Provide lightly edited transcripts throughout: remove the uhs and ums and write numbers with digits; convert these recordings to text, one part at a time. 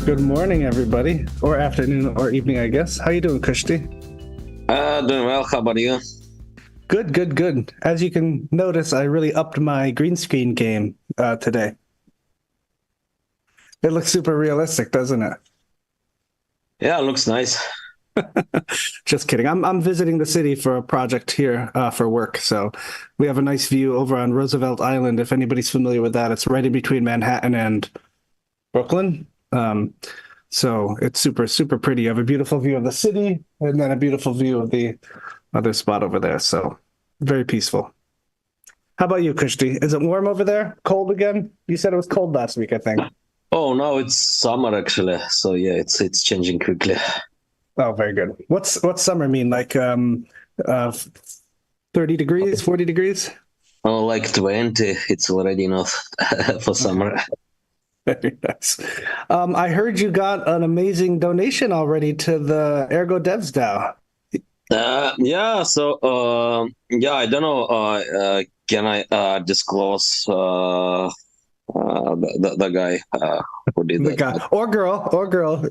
Good morning, everybody, or afternoon, or evening, I guess. How you doing, Kushti? Doing well. How about you? Good, good, good. As you can notice, I really upped my green screen game today. It looks super realistic, doesn't it? Yeah, looks nice. Just kidding. I'm visiting the city for a project here for work, so we have a nice view over on Roosevelt Island. If anybody's familiar with that, it's right in between Manhattan and Brooklyn. So it's super, super pretty. You have a beautiful view of the city and then a beautiful view of the other spot over there. So very peaceful. How about you, Kushti? Is it warm over there? Cold again? You said it was cold last week, I think. Oh, no, it's summer actually. So yeah, it's changing quickly. Oh, very good. What's summer mean? Like uh 30 degrees, 40 degrees? Oh, like 20. It's already enough for summer. Very nice. I heard you got an amazing donation already to the Ergo Devs DAO. Yeah. So yeah, I don't know. Can I disclose the guy who did The that? guy or girl,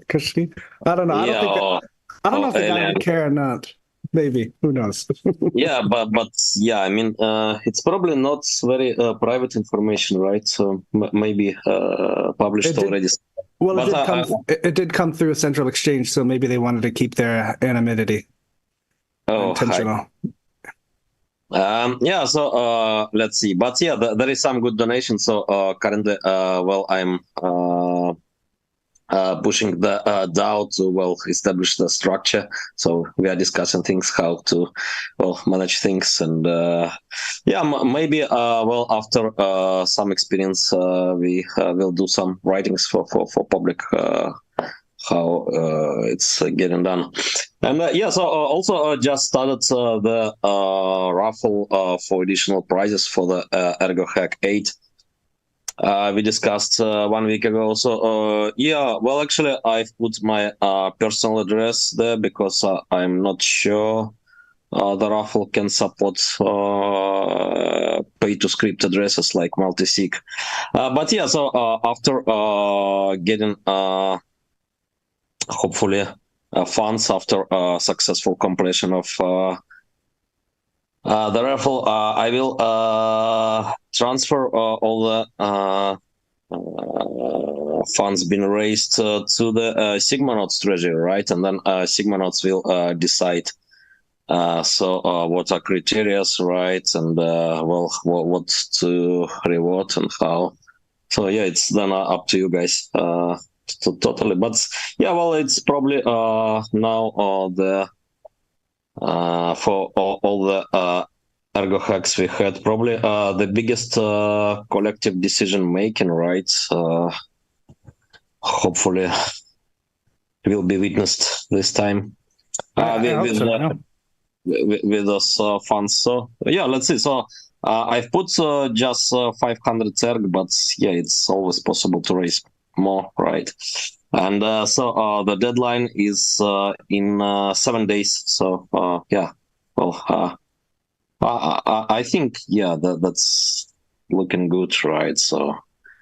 Kushti. I don't know. Yeah. I don't know if the guy Alien. would care or not. Maybe. Who knows? Yeah, but yeah, I mean, it's probably not very private information, right? So maybe It published did already. well, But it did come through a central exchange, so maybe they wanted to keep their anonymity oh, hi. intentional. Yeah, so let's see. But yeah, there is some good donation. So currently, well, I'm pushing the DAO to well establish the structure. So we are discussing things how to well manage things, and yeah, maybe well after some experience, we will do some writings for public. How it's getting done. And yeah, so also just started the raffle for additional prizes for the Ergo Hack 8. We discussed 1 week ago. So yeah, well, actually, I've put my personal address there because I'm not sure the raffle can support pay-to-script addresses like multi-sig. But yeah, so after getting hopefully funds after successful completion of the raffle, I will transfer all the funds being raised to the Sigmanauts treasury, right? And then Sigmanauts will decide what are criteria, right? And well, what to reward and how. So yeah, it's then up to you guys. Totally, but yeah, well, it's probably now the for all the Ergo hacks we had, probably the biggest collective decision making, right? Hopefully, will be witnessed this time with those funds. So yeah, let's see. So I've put just 500 ERG, but yeah, it's always possible to raise more, right? And so the deadline is in 7 days. So yeah, well, I think yeah, that's looking good, right? So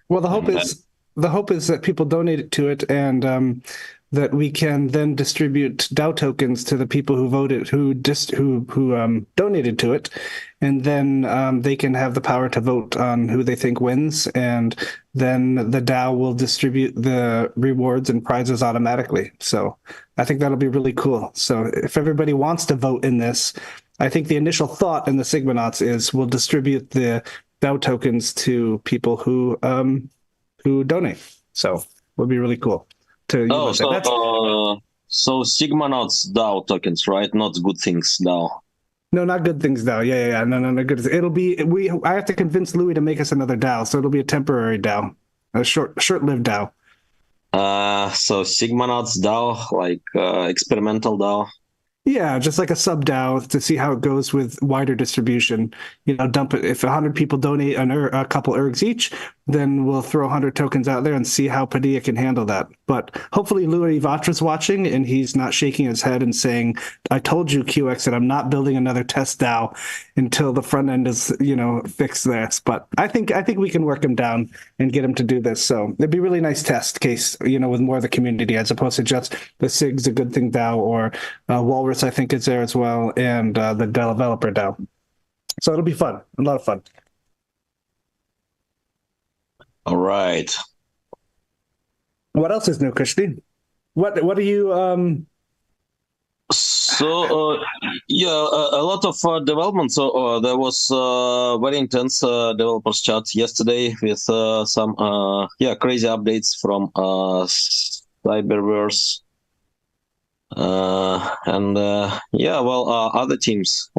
Well, the hope is that people donate to it, and that we can then distribute DAO tokens to the people who voted, who donated to it, and then they can have the power to vote on who they think wins, and then the DAO will distribute the rewards and prizes automatically. So I think that'll be really cool. So if everybody wants to vote in this, I think the initial thought in the Sigmanauts is we'll distribute the DAO tokens to people who donate. So it would be really cool to use it. So Sigmanauts DAO tokens, right? Not good things DAO. No, not good things DAO. Yeah. No good. It'll be I have to convince Louis to make us another DAO, so it'll be a temporary DAO, a short-lived DAO. So Sigmanauts DAO, like experimental DAO. Yeah, just like a sub DAO to see how it goes with wider distribution. Dump it. If 100 people donate a couple ergs each, then we'll throw 100 tokens out there and see how Padilla can handle that. But hopefully Louis Vatra's watching and he's not shaking his head and saying, I told you, QX, that I'm not building another test DAO until the front end is, fixed this. But I think we can work him down and get him to do this. So it'd be a really nice test case, with more of the community as opposed to just the SIG's a good thing DAO or Walrus, I think is there as well, and the developer DAO. So it'll be fun, a lot of fun. All right. What else is new, Kushti? What are you? So a lot of development. So there was very intense developers chat yesterday with some crazy updates from Cyberverse and other teams.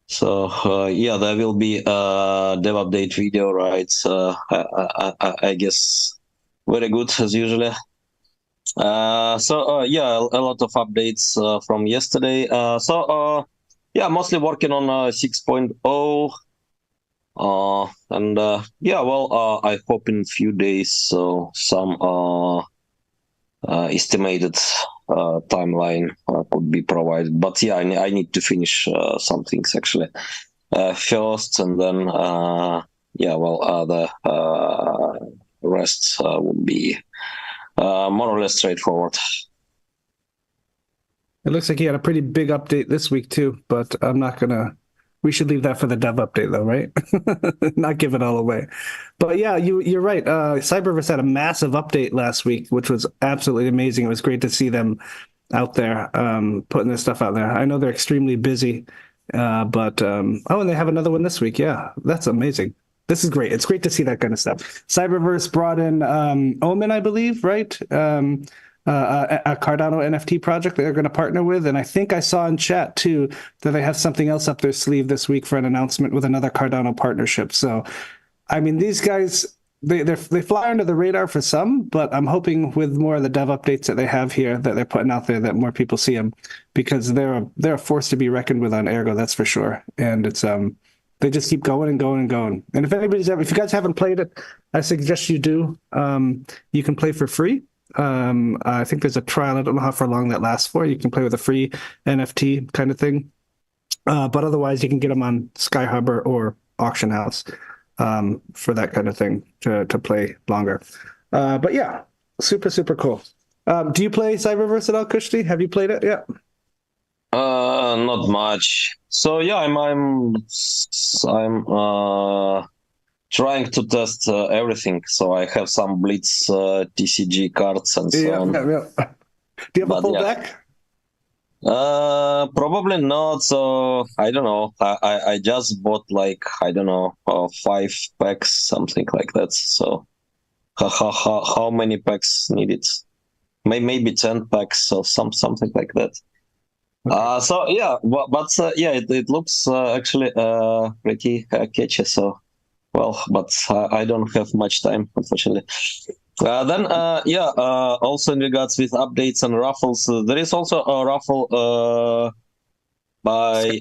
So there will be a dev update video, right? I guess very good as usually. A lot of updates from yesterday. Mostly working on 6.0. I hope in a few days some estimated timeline could be provided. But I need to finish some things actually first, and then the rest would be more or less straightforward. It looks like you had a pretty big update this week too, but I'm not gonna. We should leave that for the dev update though, right? Not give it all away. But yeah, you're right. Cyberverse had a massive update last week, which was absolutely amazing. It was great to see them out there putting this stuff out there. I know they're extremely busy, and they have another one this week. Yeah, that's amazing. This is great. It's great to see that kind of stuff. Cyberverse brought in Omen, I believe, right? A Cardano NFT project that they're going to partner with. And I think I saw in chat too that they have something else up their sleeve this week for an announcement with another Cardano partnership. So, I mean, these guys, they fly under the radar for some, but I'm hoping with more of the dev updates that they have here that they're putting out there that more people see them, because they're a force to be reckoned with on Ergo, that's for sure. And it's they just keep going and going and going. And if you guys haven't played it, I suggest you do. You can play for free. I think there's a trial. I don't know how far long that lasts for. You can play with a free NFT kind of thing. But otherwise, you can get them on Sky Harbor or Auction House for that kind of thing to play longer. But yeah, super, super cool. Do you play Cyberverse at all, Kushti? Have you played it yet? Not much. So yeah, I'm trying to test everything. So I have some Blitz TCG cards and so on. Yeah. Do you have a full deck? Probably not. So I don't know. I just bought 5 packs, something like that. So how many packs needed? Maybe 10 packs or something like that. Okay. It looks actually pretty catchy. So. Well, but I don't have much time, unfortunately. Also in regards with updates and raffles, there is also a raffle by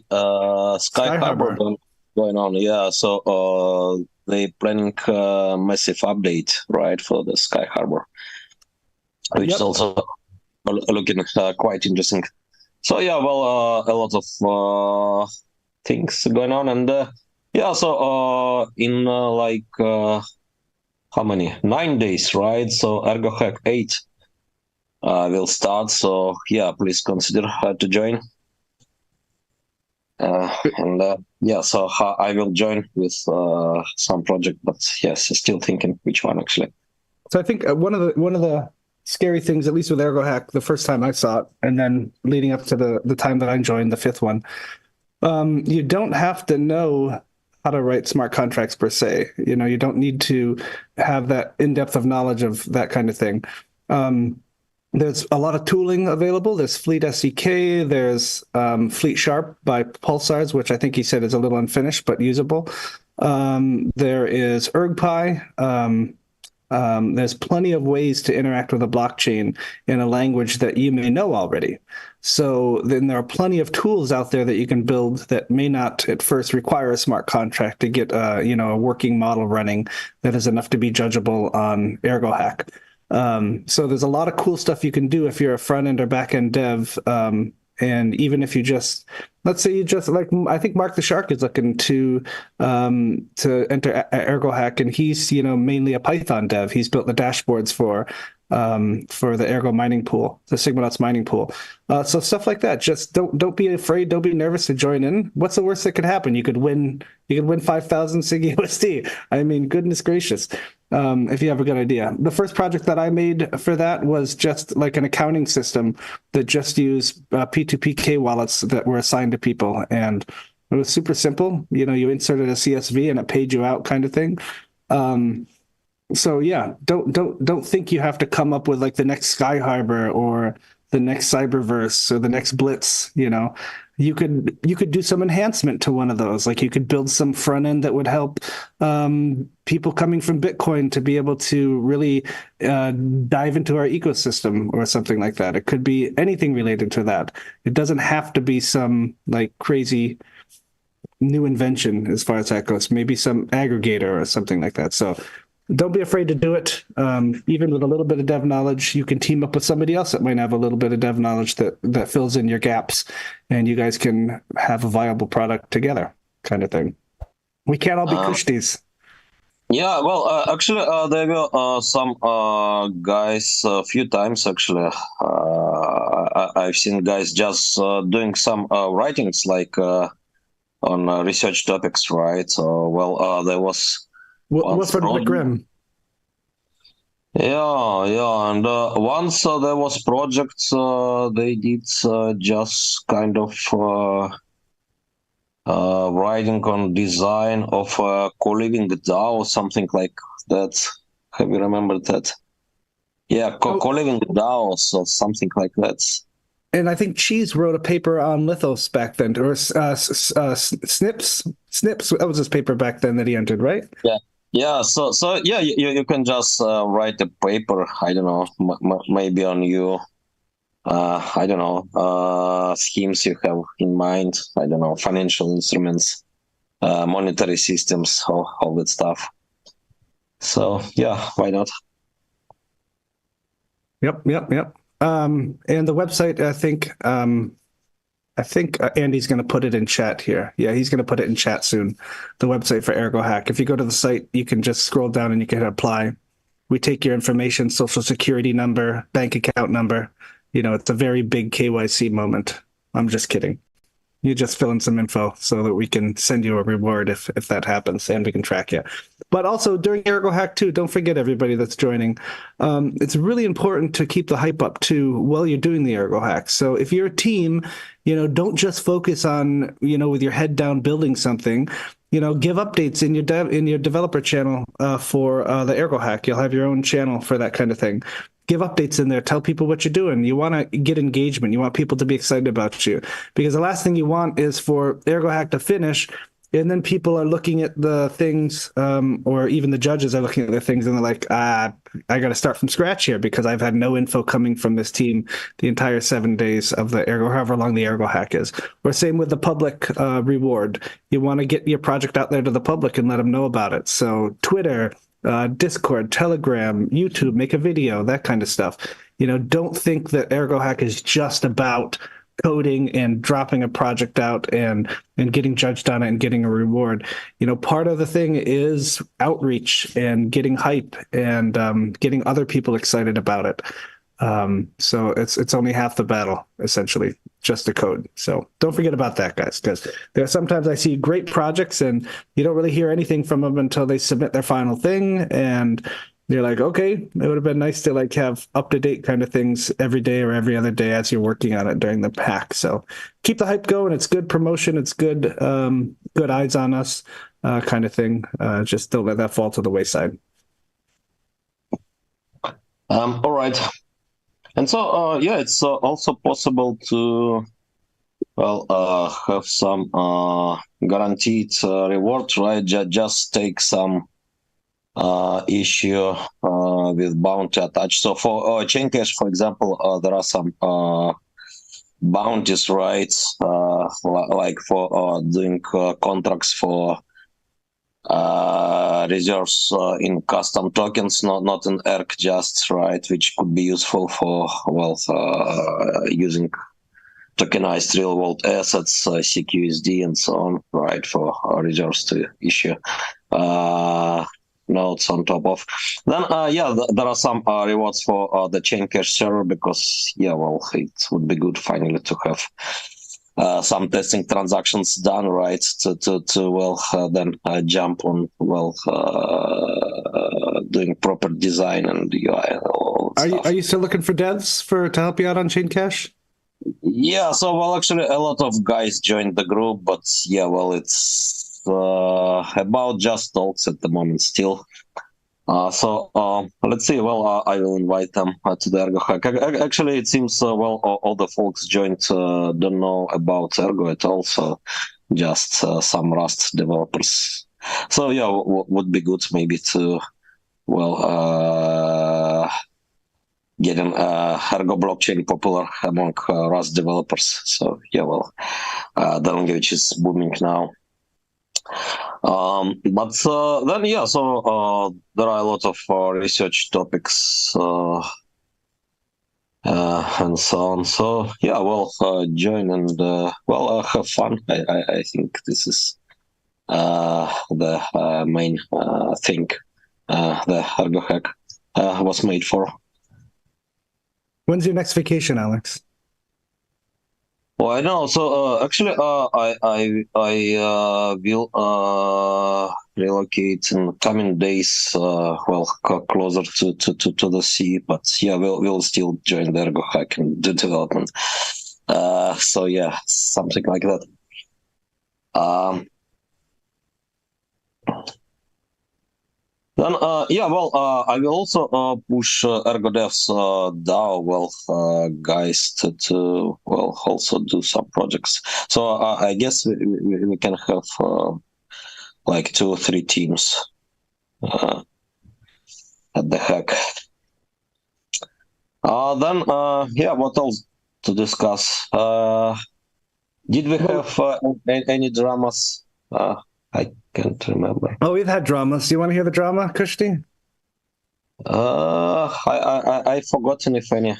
Sky Harbor going on. Yeah, so they're planning a massive update, right, for the Sky Harbor, which is also looking quite interesting. So yeah, well, a lot of things going on, and in how many? 9 days, right? So Ergo Hack 8 will start. So yeah, please consider to join. So I will join with some project, but yes, still thinking which one actually. So I think one of the scary things, at least with Ergo Hack, the first time I saw it, and then leading up to the time that I joined, the 5th one, you don't have to know how to write smart contracts per se. You don't need to have that in-depth of knowledge of that kind of thing. There's a lot of tooling available. There's Fleet SDK. There's Fleet Sharp by Pulsars, which I think he said is a little unfinished but usable. There is ErgPi. There's plenty of ways to interact with a blockchain in a language that you may know already. So then there are plenty of tools out there that you can build that may not at first require a smart contract to get a working model running that is enough to be judgeable on ErgoHack. So there's a lot of cool stuff you can do if you're a front end or back end dev. And even if you just, let's say you just like, I think Mark the Shark is looking to enter ErgoHack, and he's mainly a Python dev. He's built the dashboards for the Ergo mining pool, the Sigmanauts mining pool. So stuff like that. Just don't be afraid. Don't be nervous to join in. What's the worst that could happen? You could win 5,000 SIG USD. I mean, goodness gracious. If you have a good idea. The first project that I made for that was just like an accounting system that just used P2PK wallets that were assigned to people. And it was super simple. You inserted a CSV and it paid you out kind of thing. So yeah, don't think you have to come up with like the next Sky Harbor or the next Cyberverse or the next Blitz. You could do some enhancement to one of those. Like you could build some front end that would help people coming from Bitcoin to be able to really dive into our ecosystem or something like that. It could be anything related to that. It doesn't have to be some like crazy new invention as far as that goes. Maybe some aggregator or something like that. So don't be afraid to do it. Even with a little bit of dev knowledge, you can team up with somebody else that might have a little bit of dev knowledge that fills in your gaps, and you guys can have a viable product together, kind of thing. We can't all be Kushtis. Yeah, well, actually, there were some guys a few times. Actually, I've seen guys just doing some writings like on research topics, right? So, well, there was. Wilfred McGrim. Yeah, and once there was projects they did just kind of writing on design of co-living DAO or something like that. Have you remembered that? Yeah, co-living DAOs or something like that. And I think Cheese wrote a paper on Lithos back then, or Snips. That was his paper back then that he entered, right? Yeah. So yeah, you can just write a paper. I don't know, maybe on you. I don't know, schemes you have in mind. I don't know, financial instruments, monetary systems, all that stuff. So yeah, why not? Yep. And the website, I think Andy's going to put it in chat here. Yeah, he's going to put it in chat soon. The website for ErgoHack. If you go to the site, you can just scroll down and you can hit apply. We take your information, social security number, bank account number. It's a very big KYC moment. I'm just kidding. You just fill in some info so that we can send you a reward if that happens, and we can track you. But also during ErgoHack too, don't forget everybody that's joining. It's really important to keep the hype up too while you're doing the ErgoHack. So if you're a team, don't just focus on, with your head down building something. Give updates in your developer channel for the ErgoHack. You'll have your own channel for that kind of thing. Give updates in there. Tell people what you're doing. You want to get engagement. You want people to be excited about you, because the last thing you want is for ErgoHack to finish, and then people are looking at the things, or even the judges are looking at the things, and they're like, I got to start from scratch here because I've had no info coming from this team the entire 7 days of the Ergo, however long the ErgoHack is. Or same with the public reward. You want to get your project out there to the public and let them know about it. So Twitter, Discord, Telegram, YouTube, make a video, that kind of stuff. Don't think that ErgoHack is just about coding and dropping a project out and getting judged on it and getting a reward. Part of the thing is outreach and getting hype and getting other people excited about it. So it's only half the battle, essentially, just the code. So don't forget about that, guys, because there are sometimes I see great projects and you don't really hear anything from them until they submit their final thing, and you're like, okay, it would have been nice to have up-to-date kind of things every day or every other day as you're working on it during the pack. So keep the hype going. It's good promotion. It's good eyes on us kind of thing. Just don't let that fall to the wayside. All right. And so, yeah, it's also possible to, have some guaranteed reward, right? Just take some issue with bounty attached. So for chain cash, for example, there are some bounties, right? Like for doing contracts for reserves in custom tokens, not in ERC, just right, which could be useful for using tokenized real world assets, CQSD, and so on, right, for reserves to issue notes on top of. Then, there are some rewards for the chain cash server because, it would be good finally to have some testing transactions done, right, then jump on, doing proper design and UI and all that stuff. Are you still looking for devs to help you out on Chain Cash? Yeah, so actually a lot of guys joined the group, but it's about just talks at the moment still. Let's see. I will invite them to the Ergo hack. Actually, it seems all the folks joined don't know about Ergo at all, so just some Rust developers. So would be good maybe to getting Ergo blockchain popular among Rust developers. So the language is booming now. There are a lot of research topics and so on. So join and have fun. I think this is the main thing the Ergo hack was made for. When's your next vacation, Alex? Well, I know. So actually, I will relocate in coming days. Closer to the sea, but we'll still join the Ergo hack and do development. Something like that. Then, I will also push Ergo Devs DAO, guys, to also do some projects. So I guess we can have like 2 or 3 teams at the hack. What else to discuss? Did we have any dramas? I can't remember. Oh, we've had dramas. Do you want to hear the drama, Kushti? I've forgotten if any.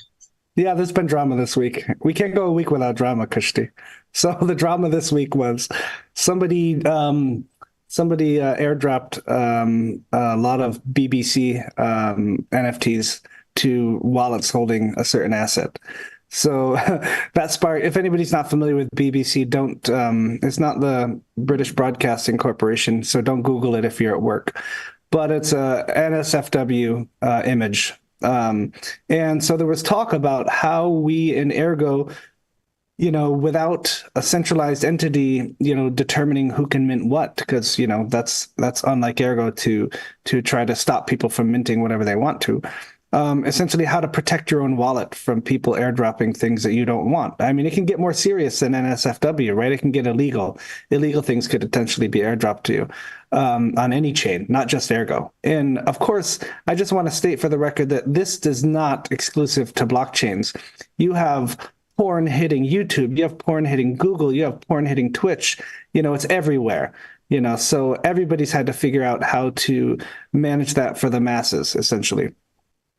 Yeah, there's been drama this week. We can't go a week without drama, Kushti. So the drama this week was somebody airdropped a lot of BBC NFTs to wallets holding a certain asset. So that sparked, if anybody's not familiar with BBC, don't, it's not the British Broadcasting Corporation, so don't Google it if you're at work. But it's a NSFW image. And so there was talk about how we in Ergo, without a centralized entity, determining who can mint what, because, that's unlike Ergo to try to stop people from minting whatever they want to. Essentially how to protect your own wallet from people airdropping things that you don't want. I mean, it can get more serious than NSFW, right? It can get illegal. Illegal things could potentially be airdropped to you on any chain, not just Ergo. And of course, I just want to state for the record that this is not exclusive to blockchains. You have porn hitting YouTube, you have porn hitting Google, you have porn hitting Twitch. It's everywhere. So everybody's had to figure out how to manage that for the masses, essentially.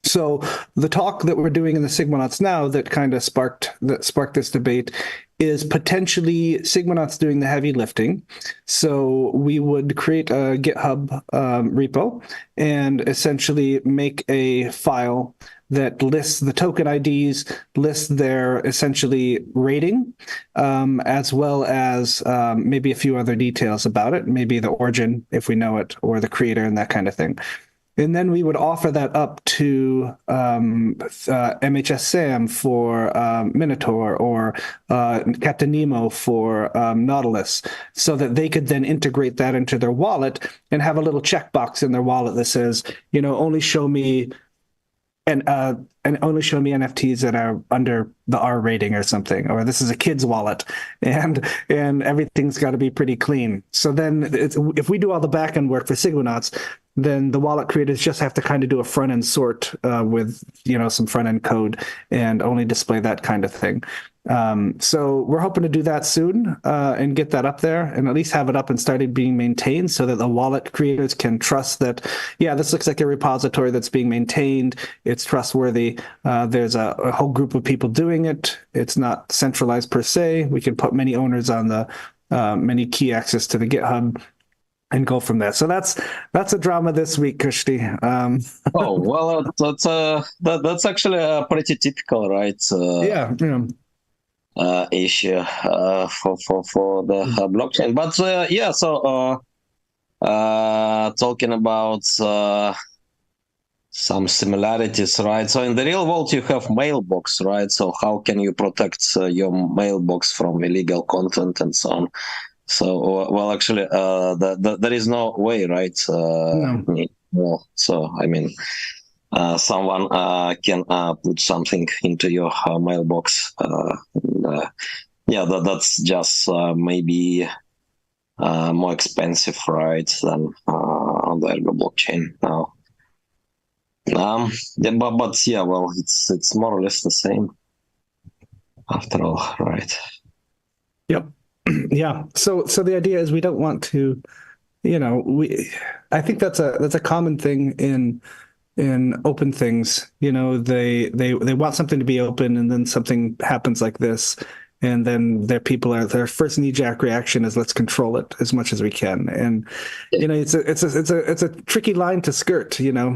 So the talk that we're doing in the Sigmanauts now that kind of sparked this debate is potentially Sigmanauts doing the heavy lifting. So we would create a GitHub repo and essentially make a file that lists the token IDs, lists their essentially rating, as well as maybe a few other details about it, maybe the origin, if we know it, or the creator and that kind of thing. And then we would offer that up to MHS Sam for Minotaur or Captain Nemo for Nautilus, so that they could then integrate that into their wallet and have a little checkbox in their wallet that says, only show me and only show me NFTs that are under the R rating or something, or this is a kid's wallet, and everything's got to be pretty clean. So then, if we do all the back end work for Sigmanauts, then the wallet creators just have to kind of do a front end sort with some front end code and only display that kind of thing. So we're hoping to do that soon and get that up there and at least have it up and started being maintained so that the wallet creators can trust that, yeah, this looks like a repository that's being maintained. It's trustworthy. There's a whole group of people doing it. It's not centralized per se. We can put many owners on the many key access to the GitHub and go from there. So that's a drama this week, Kushti. Oh, well, that's actually pretty typical, right? Yeah. Issue for the blockchain. But yeah, so talking about some similarities, right? So in the real world, you have mailbox, right? So how can you protect your mailbox from illegal content and so on? So, well, actually, there is no way, right? No. Well, so, I mean, someone can put something into your mailbox. Yeah, that's just maybe more expensive, right, than on the Ergo blockchain now. Yeah, but yeah, well, it's more or less the same after all, right? Yep. Yeah. So the idea is we don't want to, I think that's a common thing in open things. They want something to be open, and then something happens like this, and then their first knee-jerk reaction is let's control it as much as we can. And it's a tricky line to skirt.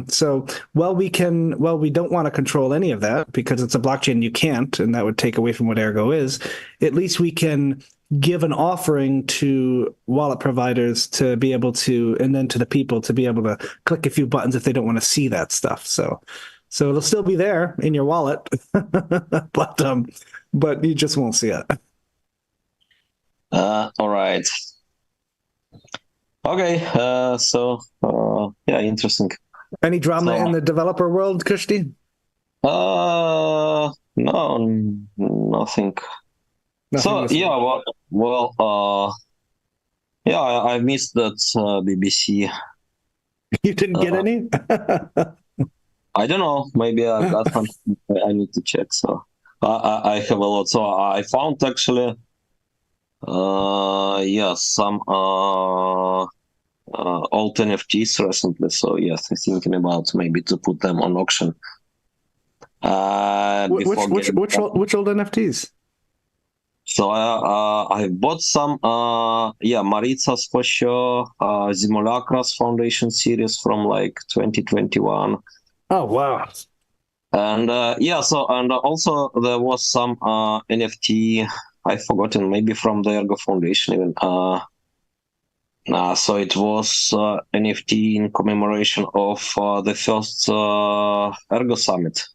So we don't want to control any of that because it's a blockchain. You can't, and that would take away from what Ergo is. At least we can give an offering to wallet providers to be able to, and then to the people to be able to click a few buttons if they don't want to see that stuff. So it'll still be there in your wallet, but you just won't see it. All right. Okay. Yeah, interesting. Any drama in the developer world, Kushti? No, nothing. So yeah, yeah, I missed that BBC. You didn't get any? I don't know. Maybe I got one. I need to check. So I have a lot. So I found actually, yeah, some old NFTs recently. So yes, I'm thinking about maybe to put them on auction. Which old NFTs? So I bought some, yeah, Maritsas for sure, Simulacras Foundation series from like 2021. Oh, wow. And yeah, so, and also there was some NFT, I've forgotten, maybe from the Ergo Foundation even. So it was NFT in commemoration of the first Ergo Summit.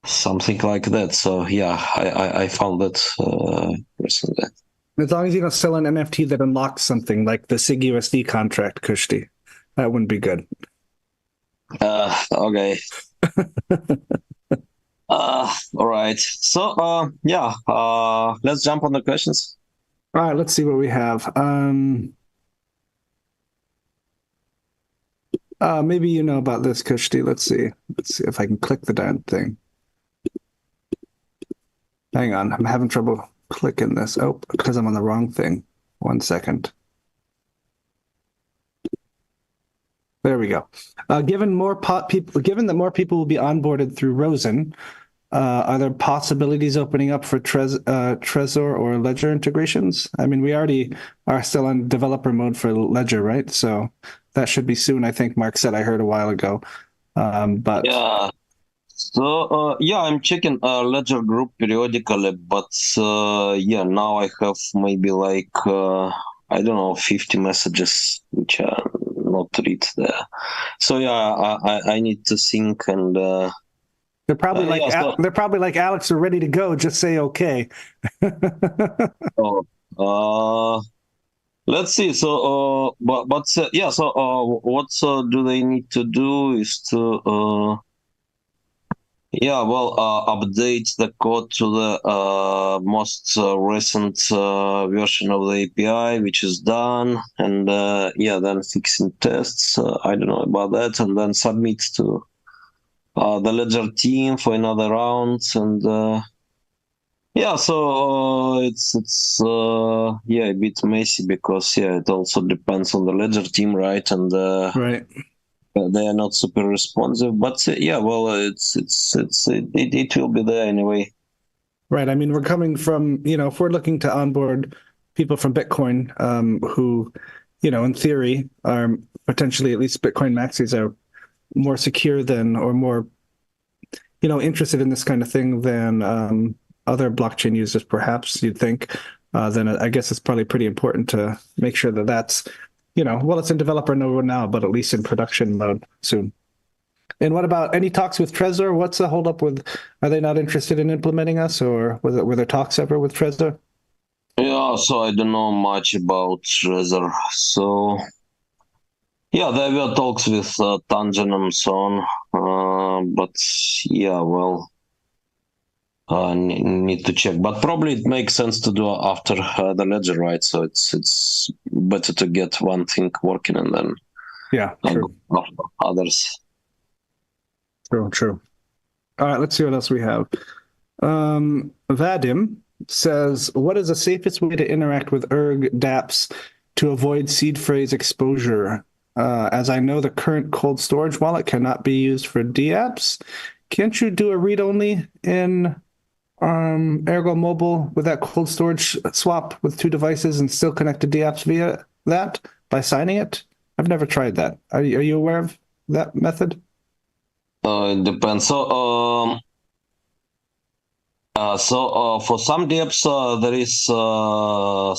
Something like that. So yeah, I found that recently. As long as you don't sell an NFT that unlocks something like the SigUSD contract, Kushti, that wouldn't be good. Okay. All right. So yeah, let's jump on the questions. All right, let's see what we have. Maybe you know about this, Kushti. Let's see if I can click the darn thing. Hang on, I'm having trouble clicking this. Oh, because I'm on the wrong thing. 1 second. There we go. Given that more people will be onboarded through Rosen, are there possibilities opening up for Trezor or Ledger integrations? I mean, we already are still on developer mode for Ledger, right? So that should be soon. I think Mark said I heard a while ago. But yeah. So yeah, I'm checking Ledger group periodically, but yeah, now I have maybe like I don't know, 50 messages which are not read there. So yeah, I need to think, and they're probably like Alex, we're ready to go. Just say okay. Let's see. So but yeah. So what do they need to do is to Yeah, well, update the code to the most recent version of the API, which is done, and yeah, then fixing tests. I don't know about that, and then submit to the Ledger team for another round, and yeah, so it's yeah, a bit messy because yeah, it also depends on the Ledger team, right? And Right. they are not super responsive, but yeah, well, it will be there anyway. Right. I mean, we're coming from, if we're looking to onboard people from Bitcoin, who, in theory are potentially, at least Bitcoin maxis are more secure than, or more, interested in this kind of thing than other blockchain users, perhaps you'd think, then I guess it's probably pretty important to make sure that that's, well, it's in developer mode now, but at least in production mode soon. And what about any talks with Trezor? What's the holdup with? Are they not interested in implementing us, or were there talks ever with Trezor? Yeah, so I don't know much about Trezor. So yeah, there were talks with Tangen and so on, but yeah, well, need to check. But probably it makes sense to do after the ledger, right? So it's better to get one thing working and then Yeah, true, go after others. true. All right, let's see what else we have. Vadim says, "What is the safest way to interact with Erg dApps to avoid seed phrase exposure? As I know, the current cold storage wallet cannot be used for dApps. Can't you do a read only in Ergo Mobile with that cold storage swap with two devices and still connect to dApps via that by signing it? I've never tried that. Are you aware of that method?" It depends. So for some dApps, there is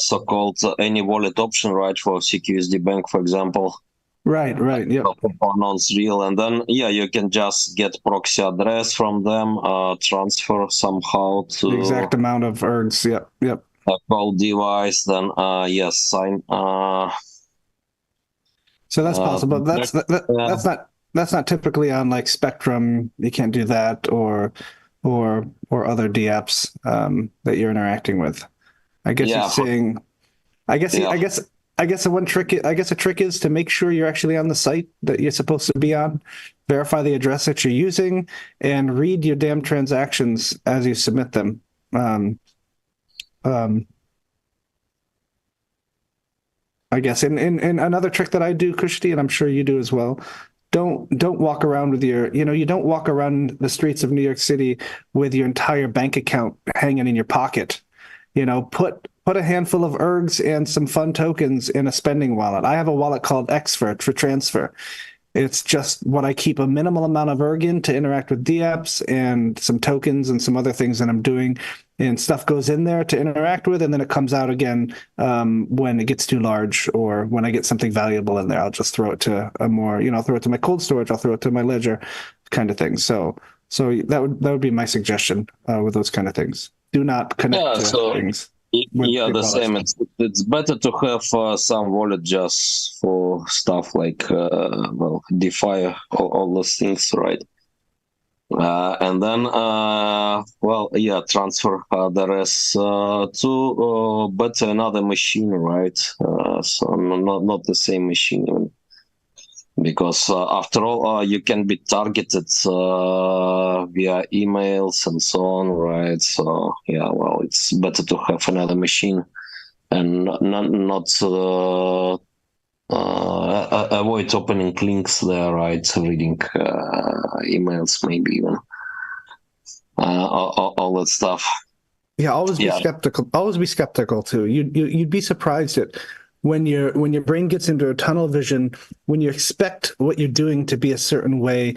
so-called any wallet option, right? For CQSD Bank, for example. Right. Yep. Components real, and then yeah, you can just get proxy address from them, transfer somehow The to exact amount of ergs. Yep. a call device, then yes, sign. So that's possible. Yeah, That's not typically on like Spectrum. You can't do that, or other dApps that you're interacting with. I guess you're yeah, saying. I guess yeah. I guess the one trick. I guess a trick is to make sure you're actually on the site that you're supposed to be on. Verify the address that you're using, and read your damn transactions as you submit them. Um, um, I guess. And another trick that I do, Kushti, and I'm sure you do as well. Don't walk around with you don't walk around the streets of New York City with your entire bank account hanging in your pocket. Put a handful of ergs and some fun tokens in a spending wallet. I have a wallet called X for transfer. It's just what I keep a minimal amount of erg in to interact with dApps and some tokens and some other things that I'm doing. And stuff goes in there to interact with, and then it comes out again when it gets too large or when I get something valuable in there. I'll just throw it to a more, throw it to my cold storage. I'll throw it to my ledger, kind of thing. So that would be my suggestion with those kind of things. Do not connect Yeah, to so things with yeah, the wallets. same. It's better to have some wallet just for stuff like well, DeFi, all those things, right? And then well, yeah, transfer the rest to but another machine, right? So not the same machine, because after all, you can be targeted via emails and so on, right? So yeah, well, it's better to have another machine and not avoid opening links there, right? Reading emails, maybe even all that stuff. Yeah, always be Yeah, skeptical. Always be skeptical too. You'd be surprised at when your brain gets into a tunnel vision, when you expect what you're doing to be a certain way,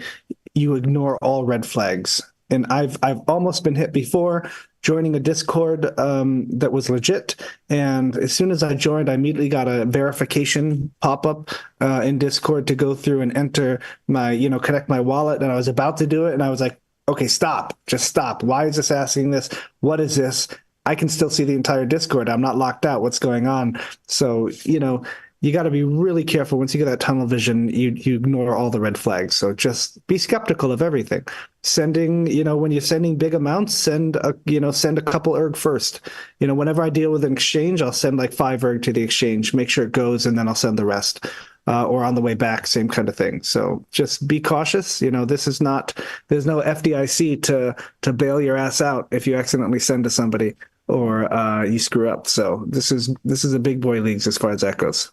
you ignore all red flags. And I've almost been hit before joining a Discord that was legit. And as soon as I joined, I immediately got a verification pop up in Discord to go through and enter my, connect my wallet. And I was about to do it, and I was like, okay, stop, just stop. Why is this asking this? What is this? I can still see the entire Discord. I'm not locked out. What's going on? So, you got to be really careful. Once you get that tunnel vision, you ignore all the red flags. So just be skeptical of everything. Sending, when you're sending big amounts, send a couple erg first. Whenever I deal with an exchange, I'll send like 5 erg to the exchange, make sure it goes, and then I'll send the rest. Or on the way back, same kind of thing. So just be cautious. There's no FDIC to bail your ass out if you accidentally send to somebody or you screw up. So this is a big boy leagues as far as that goes.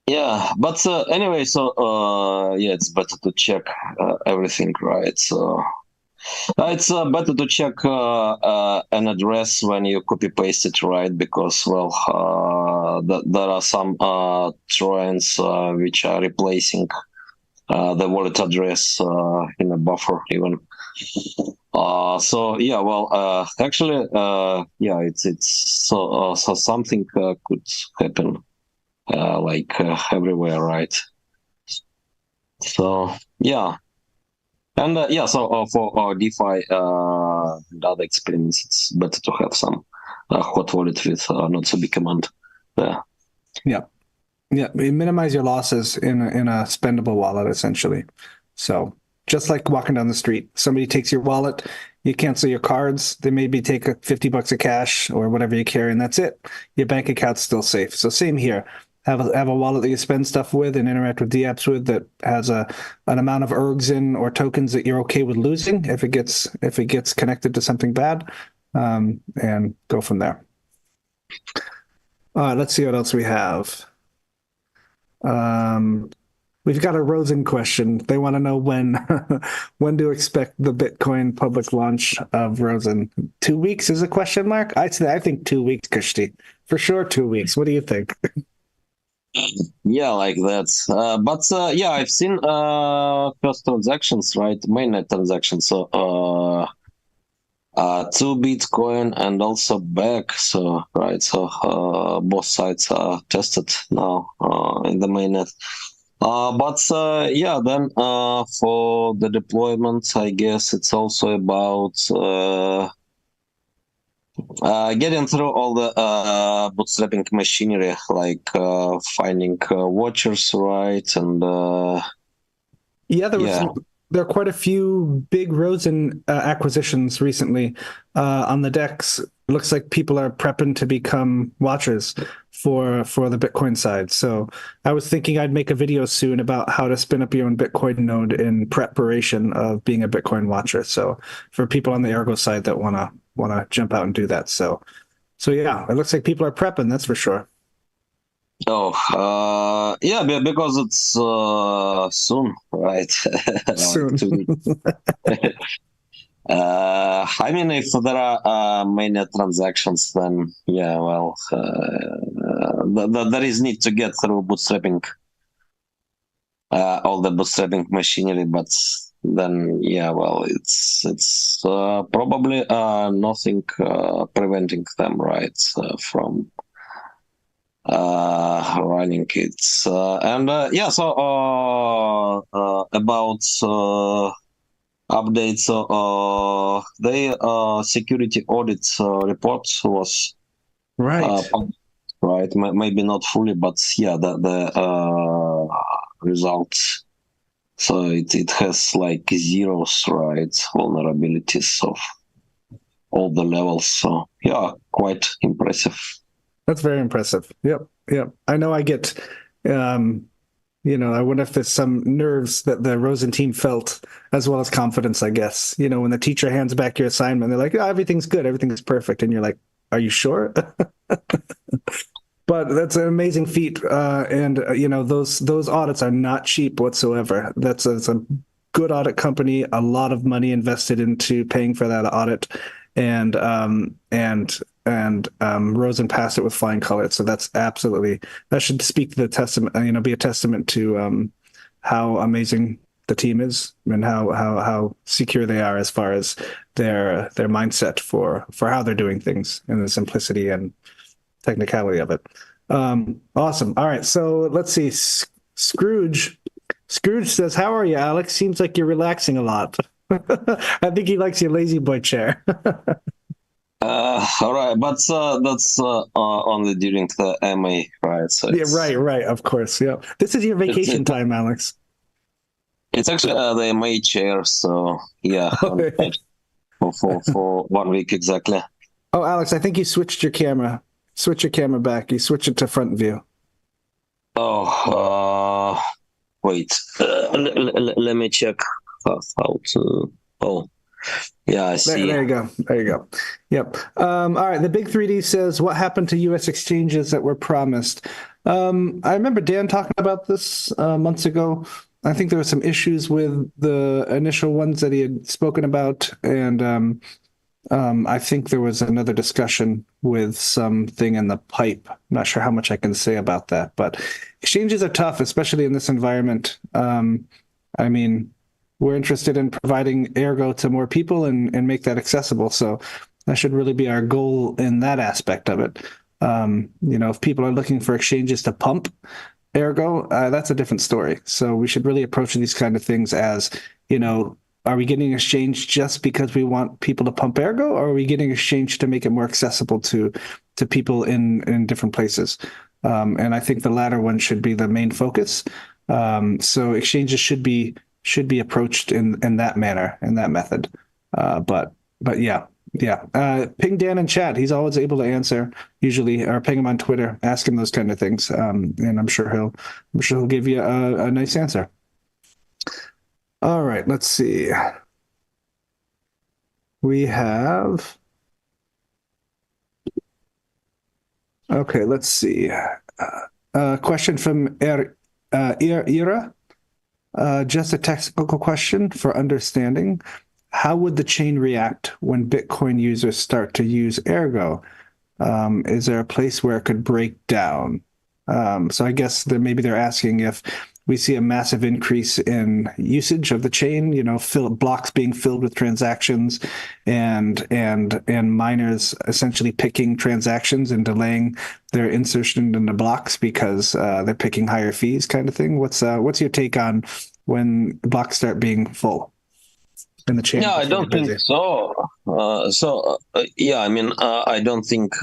Yeah, but anyway, so yeah, it's better to check everything, right? So it's better to check an address when you copy paste it, right? Because well, there are some Trojans which are replacing the wallet address in a buffer even. So yeah, well, actually, yeah, it's so something could happen like everywhere, right? So yeah. And yeah, so for DeFi and other experiments, it's better to have some hot wallet with not so big amount there. Yeah. Yeah, minimize your losses in a spendable wallet, essentially. So just like walking down the street, somebody takes your wallet, you cancel your cards, they maybe take $50 of cash or whatever you carry, and that's it. Your bank account's still safe. So same here. Have a wallet that you spend stuff with and interact with dApps with that has an amount of ergs in or tokens that you're okay with losing if it gets connected to something bad, and go from there. Let's see what else we have. We've got a Rosen question. They want to know when when to expect the Bitcoin public launch of Rosen. 2 weeks is a question mark? I think 2 weeks, Kishti. For sure 2 weeks. What do you think? Yeah, like that. But yeah, I've seen first transactions, right? Mainnet transactions. So 2 Bitcoin and also back. So right, so both sides are tested now in the mainnet. But yeah, then for the deployment, I guess it's also about getting through all the bootstrapping machinery, like finding watchers, right? And Yeah, yeah. there are quite a few big Rosen acquisitions recently on the decks. Looks like people are prepping to become watchers for the Bitcoin side. So I was thinking I'd make a video soon about how to spin up your own Bitcoin node in preparation of being a Bitcoin watcher. So for people on the Ergo side that wanna jump out and do that. So yeah, it looks like people are prepping, that's for sure. Oh, yeah, because it's soon, right? Like Soon. 2 weeks. I mean, if there are mainnet transactions, then yeah, well, there is need to get through bootstrapping, all the bootstrapping machinery, but then yeah, well, it's probably nothing preventing them, right, from running it. And yeah, so about updates, the security audit report was Right. right, maybe not fully, but yeah, the results. So it has like zeros, right, vulnerabilities of all the levels. So yeah, quite impressive. That's very impressive. Yep. Yep. I know I get, I wonder if there's some nerves that the Rosen team felt as well as confidence, I guess. When the teacher hands back your assignment, they're like, oh, everything's good. Everything's perfect. And you're like, are you sure? But that's an amazing feat. And those audits are not cheap whatsoever. That's a good audit company, a lot of money invested into paying for that audit. And Rosen passed it with flying colors. So that should speak to the testament, be a testament to how amazing the team is and how secure they are as far as their mindset for how they're doing things and the simplicity and technicality of it. Awesome. All right. So let's see. Scrooge says, "How are you, Alex? Seems like you're relaxing a lot." I think he likes your lazy boy chair. All right, but that's only during the MA, right? So Yeah, right, of course. Yeah. This is your it's, vacation time, Alex. it's actually the MA chair, so yeah, I'm Okay. for 1 week exactly. Oh, Alex, I think you switched your camera. Switch your camera back. You switch it to front view. Oh, wait. Let me check how to. Oh, yeah, I see. There you go. There you go. Yep. All right. The big 3D says, what happened to U.S. exchanges that were promised? I remember Dan talking about this months ago. I think there were some issues with the initial ones that he had spoken about, and I think there was another discussion with something in the pipe. I'm not sure how much I can say about that, but exchanges are tough, especially in this environment. I mean, we're interested in providing Ergo to more people and make that accessible. So that should really be our goal in that aspect of it. If people are looking for exchanges to pump Ergo, that's a different story. So we should really approach these kind of things as, are we getting exchanged just because we want people to pump Ergo, or are we getting exchanged to make it more accessible to people in different places? And I think the latter one should be the main focus. So exchanges should be approached in that manner, in that method. But yeah. Yeah. Ping Dan in chat. He's always able to answer, usually, or ping him on Twitter, ask him those kind of things. And I'm sure he'll give you a nice answer. All right, let's see. We have. Okay, let's see. A question from Ira. Just a technical question for understanding. How would the chain react when Bitcoin users start to use Ergo? Is there a place where it could break down? So I guess that maybe they're asking if we see a massive increase in usage of the chain, blocks being filled with transactions, and miners essentially picking transactions and delaying their insertion into blocks because they're picking higher fees, kind of thing. What's your take on when blocks start being full in the chain? Yeah, I don't think so. Yeah, I mean, I don't think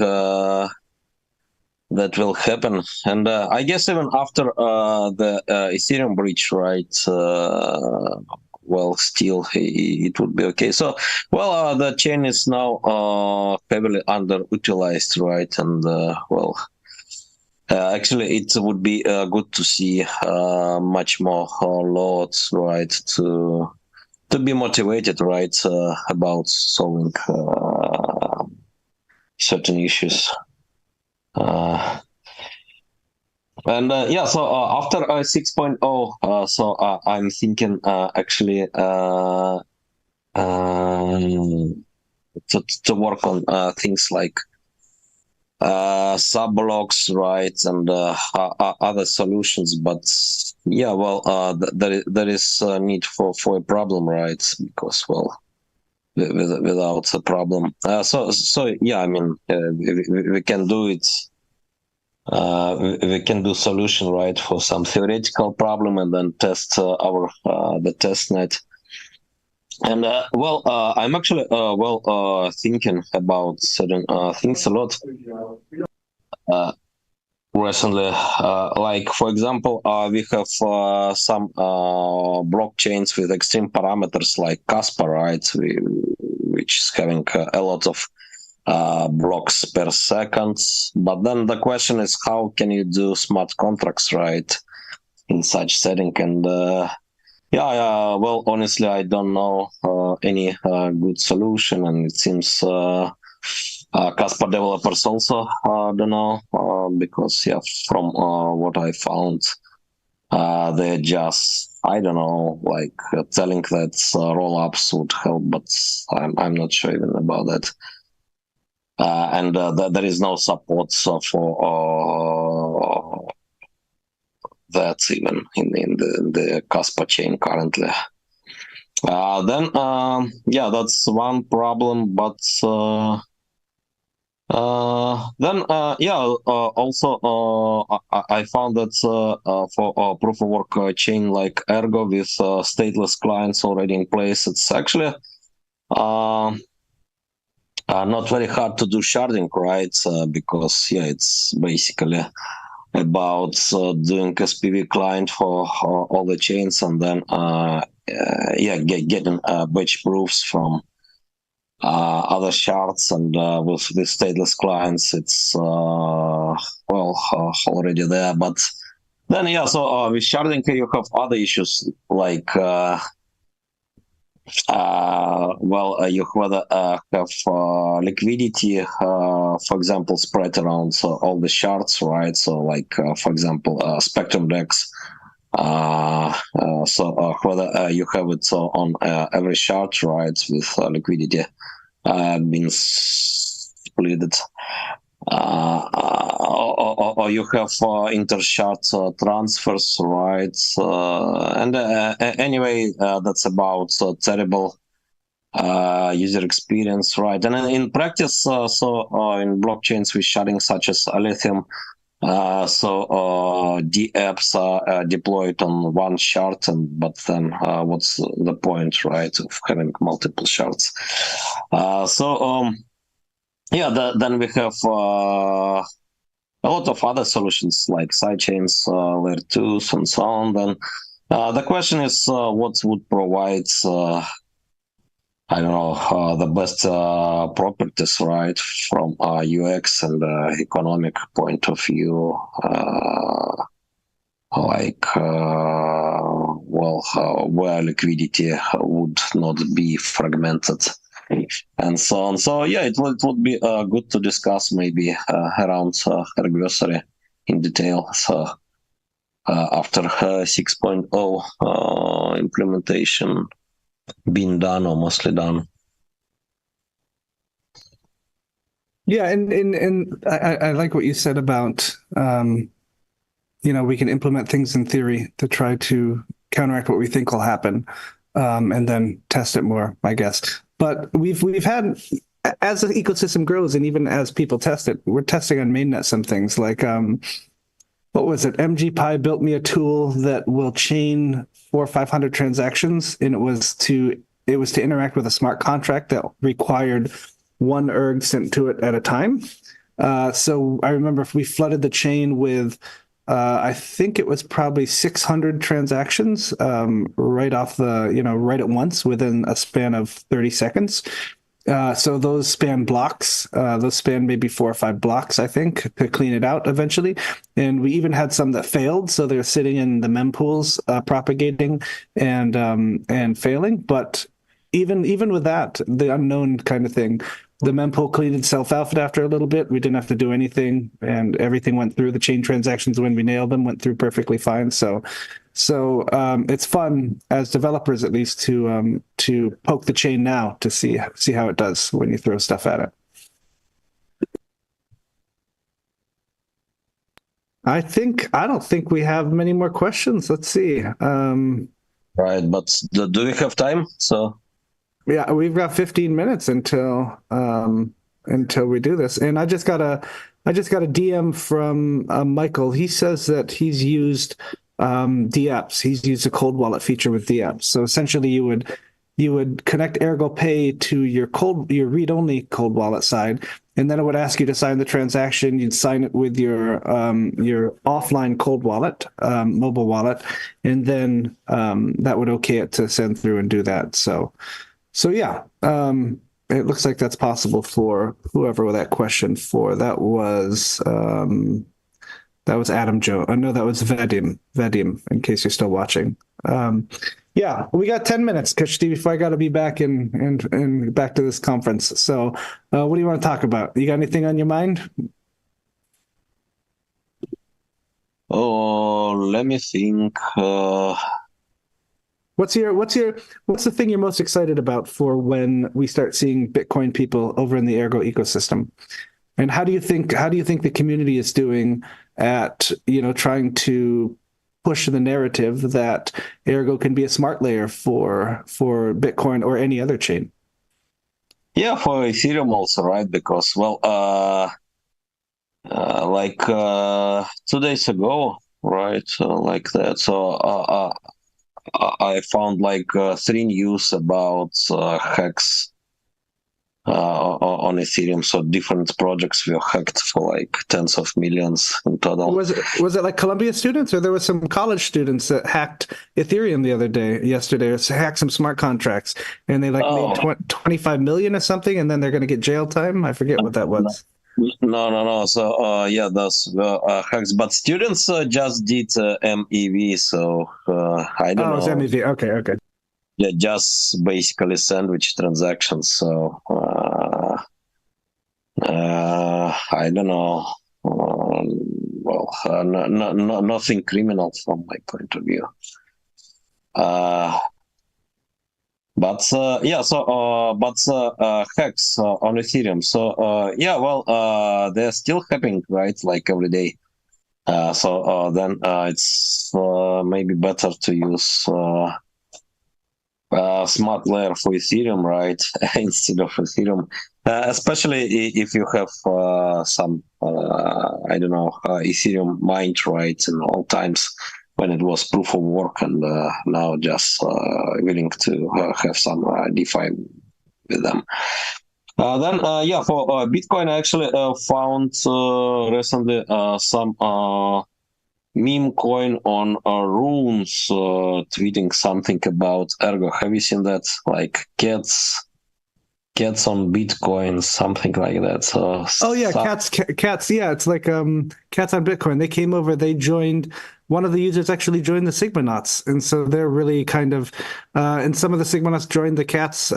that will happen. And I guess even after the Ethereum breach, right? Well, still it would be okay. So, well, the chain is now heavily underutilized, right? And actually, it would be good to see much more loads, right? To be motivated, right, about solving certain issues. And yeah, so after 6.0, so I'm thinking actually to work on things like sub blocks, right, and other solutions. But yeah, well, there is a need for a problem, right? Because well, without a problem, so yeah, I mean, we can do it. We can do solution, right, for some theoretical problem and then test our the test net. And well, I'm actually thinking about certain things a lot recently. Like for example, we have some blockchains with extreme parameters like Casper, right, which is having a lot of blocks per second. But then the question is, how can you do smart contracts, right, in such setting? And yeah, well, honestly, I don't know any good solution, and it seems Casper developers also don't know because yeah, from what I found, they're just, I don't know, like telling that roll-ups would help, but I'm not sure even about that. And there is no support for that even in the Casper chain currently. Then yeah, that's one problem. But then yeah, also I found that for proof of work chain like Ergo with stateless clients already in place, it's actually not very hard to do sharding, right? Because yeah, it's basically about doing SPV client for all the chains, and then yeah, getting batch proofs from other shards, and with the stateless clients, it's well already there. But then yeah, so with sharding you have other issues like well, you whether have liquidity, for example, spread around all the shards, right? So, like for example, Spectrum DEX. So whether you have it on every shard, right, with liquidity being split. Or you have inter-shard transfers, right? And anyway, that's about terrible user experience, right? And in practice, in blockchains with sharding such as Lithium, the apps are deployed on one shard, but then what's the point, right, of having multiple shards? Yeah, then we have a lot of other solutions like sidechains, layer 2s, and so on. Then the question is what would provide, I don't know, the best properties, right, from UX and economic point of view. Well, where liquidity would not be fragmented and so on. So yeah, it would be good to discuss maybe around adversary in detail. So after 6.0 implementation being done or mostly done. Yeah, and I like what you said about we can implement things in theory to try to counteract what we think will happen, and then test it more, I guess. But we've had, as the ecosystem grows and even as people test it, we're testing on mainnet some things like what was it? MGPy built me a tool that will chain 400 or 500 transactions, and it was to interact with a smart contract that required one erg sent to it at a time. So I remember if we flooded the chain with I think it was probably 600 transactions right off right at once within a span of 30 seconds. So those span blocks. Those span maybe 4 or 5 blocks, I think, to clean it out eventually. And we even had some that failed, so they're sitting in the mempools propagating and failing. But even with that, the unknown kind of thing, the mempool cleaned itself out after a little bit. We didn't have to do anything, and everything went through. The chain transactions, when we nailed them, went through perfectly fine. So it's fun as developers, at least, to poke the chain now to see how it does when you throw stuff at it. I don't think we have many more questions. Let's see. Right, but do we have time? So yeah, we've got 15 minutes until we do this, and I just got a DM from Michael. He says that he's used DApps. He's used a cold wallet feature with DApps. So essentially, you would connect Ergo Pay to your read-only cold wallet side, and then it would ask you to sign the transaction. You'd sign it with your offline cold wallet, mobile wallet, and then that would okay it to send through and do that. So yeah, it looks like that's possible for whoever that question for. That was Adam Joe. No, that was Vadim, in case you're still watching. Yeah, we got 10 minutes, Kishti, before I got to be back and back to this conference. So what do you want to talk about? You got anything on your mind? oh, let me think. What's the thing you're most excited about for when we start seeing Bitcoin people over in the Ergo ecosystem? And how do you think the community is doing at trying to push the narrative that Ergo can be a smart layer for Bitcoin or any other chain? Yeah, for Ethereum also, right? Because well, like 2 days ago, right? Like that. So I found like 3 news about hacks on Ethereum. So different projects were hacked for like tens of millions in total. Was it like Columbia students, or there was some college students that hacked Ethereum yesterday, or hacked some smart contracts, and they like made 25 million or something, and then they're going to get jail time? I forget what that was. No. So yeah, those hacks, but students just did MEV. So I don't know. It's MEV. Okay. Yeah, just basically sandwich transactions. So I don't know. Nothing criminal from my point of view. But hacks on Ethereum. So they're still happening, right? Like every day. Then it's maybe better to use smart layer for Ethereum, right? Instead of Ethereum, especially if you have some Ethereum mined, right, in all times when it was proof of work, and now just willing to have some DeFi with them. For Bitcoin, I actually found recently some meme coin on Runes tweeting something about Ergo. Have you seen that? Like cats on Bitcoin, something like that. Cats. Yeah, it's like cats on Bitcoin. They came over. They joined. One of the users actually joined the Sigmanauts, and so they're really kind of. And some of the Sigmanauts joined the cats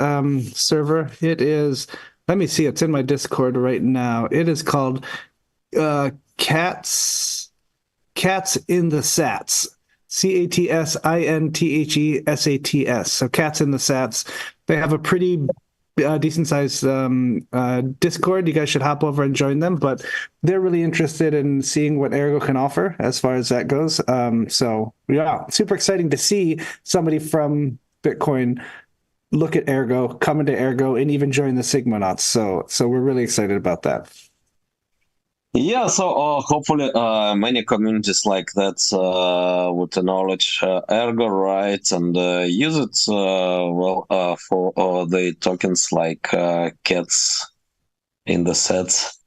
server. It is. Let me see. It's in my Discord right now. It is called Cats in the Sats. CATSINTHESATS. So Cats in the Sats. They have a pretty decent sized Discord. You guys should hop over and join them, but they're really interested in seeing what Ergo can offer as far as that goes. So yeah, super exciting to see somebody from Bitcoin look at Ergo, come into Ergo, and even join the Sigmanauts. So we're really excited about that. Yeah, so hopefully many communities like that would acknowledge Ergo, right, and use it for the tokens like cats in the sets.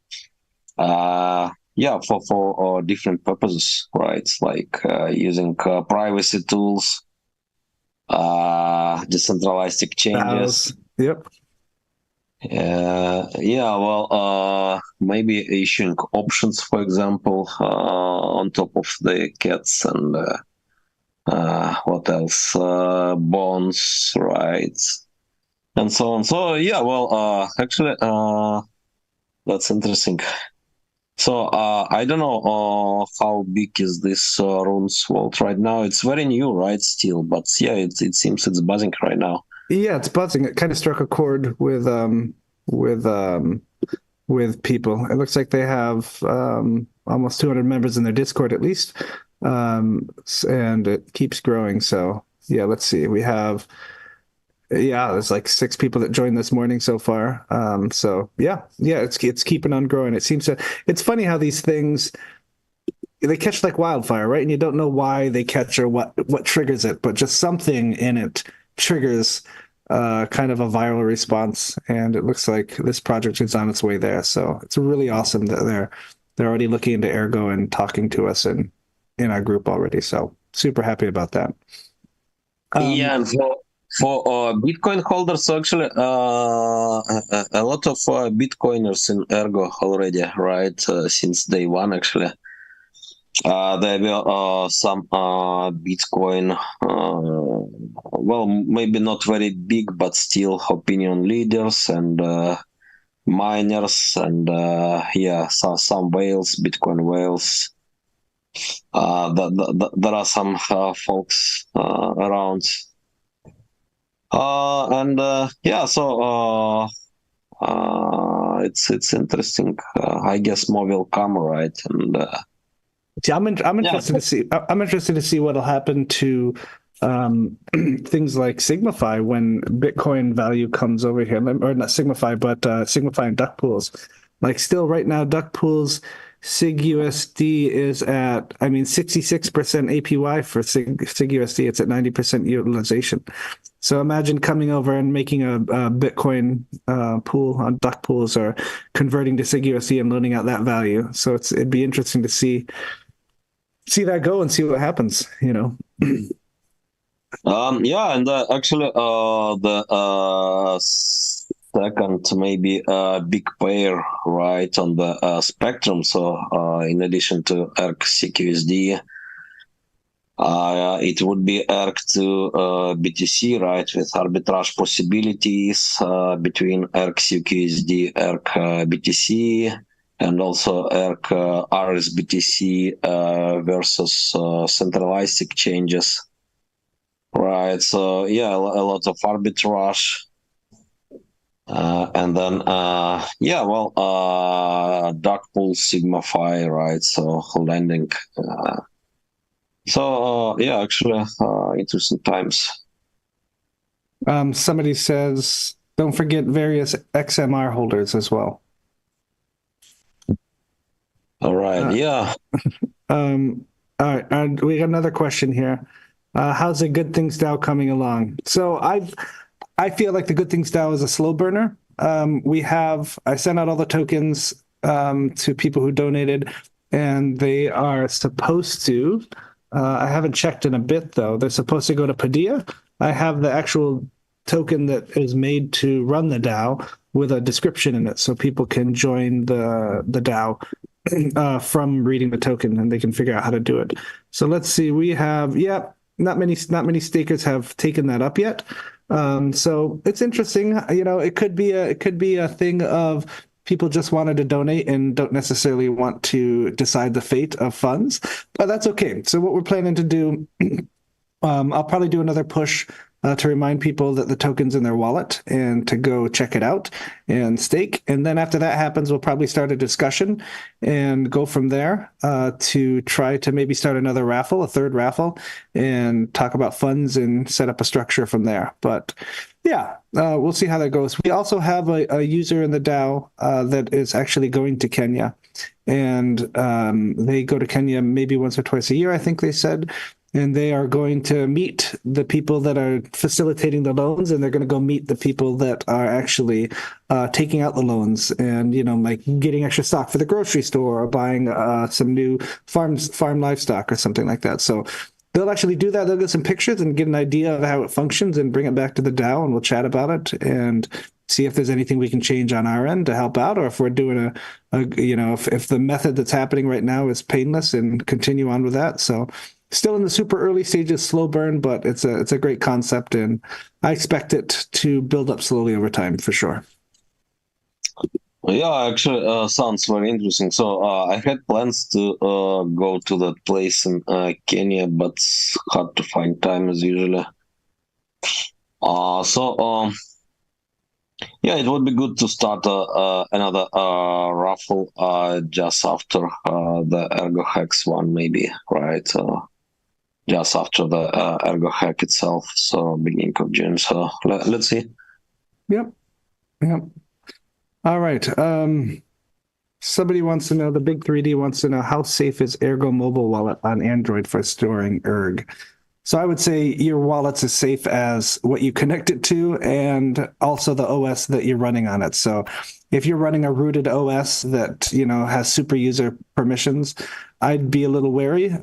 For different purposes, right, like using privacy tools, decentralized exchanges. Yep. Maybe issuing options, for example, on top of the cats, and what else? Bonds, right, and so on. So actually, that's interesting. So I don't know how big is this Runes world right now. It's very new, right? Still, but yeah, it seems it's buzzing right now. Yeah, it's buzzing. It kind of struck a chord with people. It looks like they have almost 200 members in their Discord at least, and it keeps growing. So yeah, let's see. We have there's like 6 people that joined this morning so far. It's keeping on growing. It's funny how these things they catch like wildfire, right? And you don't know why they catch or what triggers it, but just something in it triggers kind of a viral response, and it looks like this project is on its way there. So it's really awesome that they're already looking into Ergo and talking to us in our group already. So super happy about that. And for Bitcoin holders, actually, a lot of Bitcoiners in Ergo already, right? Since day one, actually. There were some Bitcoin, maybe not very big, but still opinion leaders and miners, and some whales, Bitcoin whales. There are some folks around, it's interesting. I guess more will come, right? And I'm interested to see. I'm interested to see what'll happen to things like Sigmafy when Bitcoin value comes over here, or not Sigmafy, but Sigmafy and Duck Pools. Like still right now, Duck Pools SigUSD is at 66% APY for SigUSD. It's at 90% utilization. So imagine coming over and making a Bitcoin pool on duck pools or converting to SigUSD and loaning out that value. So it'd be interesting to see that go and see what happens, you know. Yeah, and actually, the second maybe big pair right on the spectrum. So, in addition to Ergo CQSD, it would be Ergo BTC, right, with arbitrage possibilities between Ergo CQSD, Ergo BTC, and also Ergo RSBTC versus centralized exchanges. Right, so yeah, a lot of arbitrage. And then, yeah, well, dark pool Sigma Phi, right? So lending. Yeah, actually, interesting times. Somebody says, don't forget various XMR holders as well. All right, yeah. All right, and we got another question here. How's the Good Things DAO coming along? So I feel like the Good Things DAO is a slow burner. I sent out all the tokens to people who donated, and they are supposed to. I haven't checked in a bit though. They're supposed to go to Padilla. I have the actual token that is made to run the DAO with a description in it, so people can join the DAO from reading the token, and they can figure out how to do it. So let's see. We have not many stakers have taken that up yet. So it's interesting. You know, it could be a thing of people just wanted to donate and don't necessarily want to decide the fate of funds, but that's okay. So what we're planning to do, I'll probably do another push to remind people that the token's in their wallet and to go check it out and stake. And then after that happens, we'll probably start a discussion and go from there to try to maybe start another raffle, a third raffle, and talk about funds and set up a structure from there. But yeah, we'll see how that goes. We also have a user in the DAO that is actually going to Kenya. And they go to Kenya maybe once or twice a year, I think they said. And they are going to meet the people that are facilitating the loans, and they're going to go meet the people that are actually taking out the loans, and like getting extra stock for the grocery store or buying some new farm livestock or something like that. So they'll actually do that. They'll get some pictures and get an idea of how it functions and bring it back to the DAO, and we'll chat about it and see if there's anything we can change on our end to help out, or if we're doing if the method that's happening right now is painless, and continue on with that. So still in the super early stages, slow burn, but it's a great concept, and I expect it to build up slowly over time for sure. Yeah, actually, sounds very interesting. So I had plans to go to that place in Kenya, but it's hard to find time as usually. Yeah, it would be good to start another raffle just after the Ergo Hex one, maybe, right? Just after the Ergo hack itself, so beginning of June. So let's see. Yep. All right. Somebody wants to know, the Big 3D wants to know, how safe is Ergo mobile wallet on Android for storing ERG? So I would say your wallet's as safe as what you connect it to, and also the OS that you're running on it. So if you're running a rooted OS that has super user permissions, I'd be a little wary,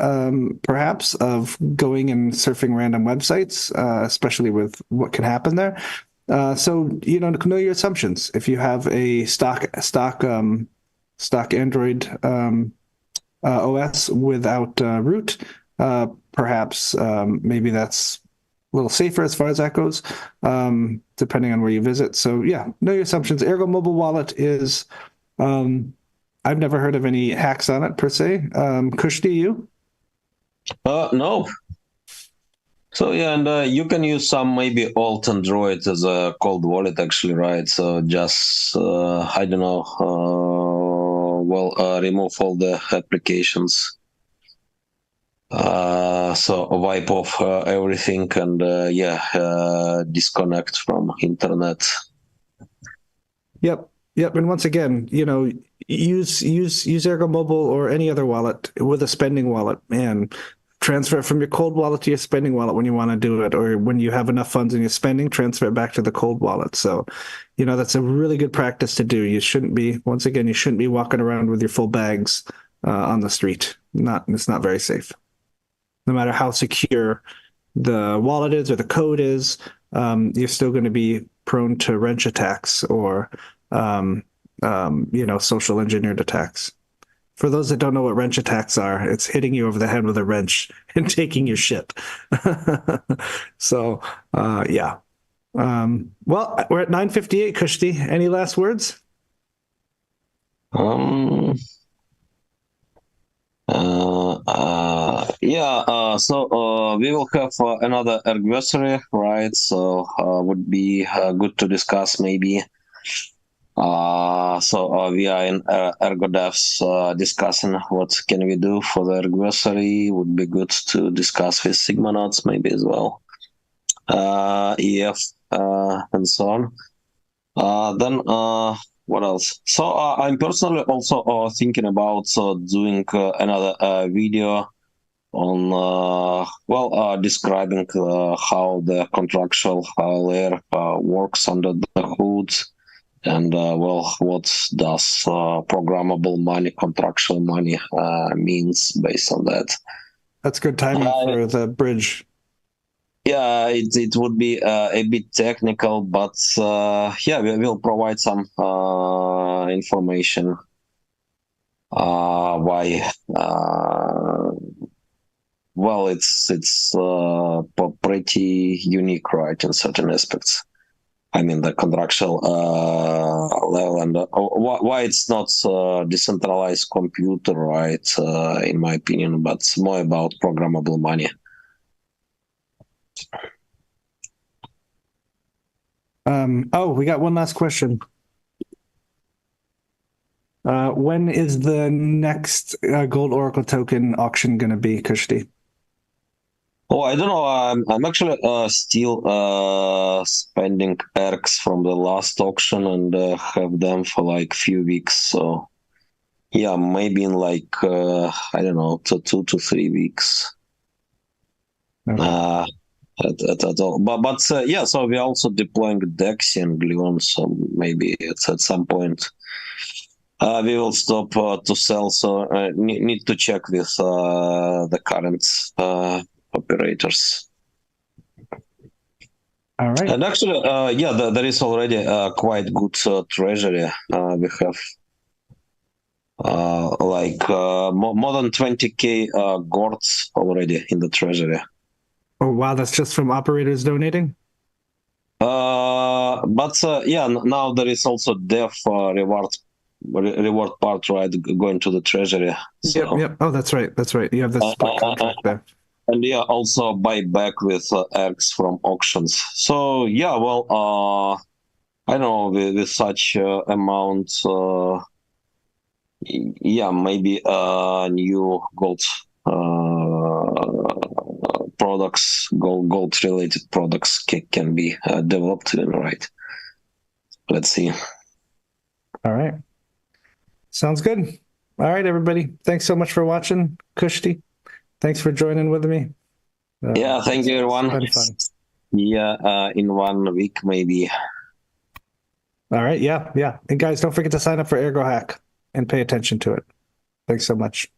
perhaps, of going and surfing random websites, especially with what can happen there. So know your assumptions. If you have a stock Android OS without root, perhaps maybe that's a little safer as far as that goes, depending on where you visit. So yeah, know your assumptions. Ergo mobile wallet is, I've never heard of any hacks on it per se. Kush, do you? No. So yeah, and you can use some maybe alt Android as a cold wallet, actually, right? So just I don't know, remove all the applications. So wipe off everything and disconnect from internet. Yep. And once again, use Ergo Mobile or any other wallet with a spending wallet, and transfer it from your cold wallet to your spending wallet when you want to do it, or when you have enough funds in your spending, transfer it back to the cold wallet. So, that's a really good practice to do. You shouldn't be, once again, you shouldn't be walking around with your full bags on the street. It's not very safe. No matter how secure the wallet is or the code is, you're still going to be prone to wrench attacks or, social engineered attacks. For those that don't know what wrench attacks are, it's hitting you over the head with a wrench and taking your shit. So, yeah. Well, we're at 9:58, Kushti. Any last words? So we will have another anniversary, right? So would be good to discuss maybe. We are in Ergo Devs discussing what can we do for the anniversary. Would be good to discuss with Sigmanauts maybe as well. EF and so on. Then what else? So I'm personally also thinking about doing another video on describing how the contractual layer works under the hood. And what does programmable money, contractual money means based on that? That's good timing for the bridge. Yeah, it would be a bit technical, but we will provide some information why. It's pretty unique, right, in certain aspects. I mean, the contractual level and why it's not decentralized computer, right, in my opinion, but it's more about programmable money. We got one last question. When is the next Gold Oracle token auction going to be, Kushti? Oh, I don't know. I'm actually still spending ERGs from the last auction and have them for like few weeks. So yeah, maybe in like I don't know, 2 to 3 weeks. Okay. At all. But so we're also deploying Dexy and Gleon. So maybe it's at some point we will stop to sell. So need to check with the current operators. All right. And actually, there is already quite good treasury. We have more than 20k gords already in the treasury. Oh wow, that's just from operators donating? Now there is also dev reward part, right, going to the treasury. So, Yep. Oh, that's right. You have the split contract there. And also buy back with ERGs from auctions. So I know with such amount, maybe new gold products, gold related products can be developed, right? Let's see. All right. Sounds good. All right, everybody. Thanks so much for watching. Kushti, thanks for joining with me. Thank you, everyone. It's been fun. In 1 week, maybe. All right. Yeah. And guys, don't forget to sign up for Ergo Hack and pay attention to it. Thanks so much.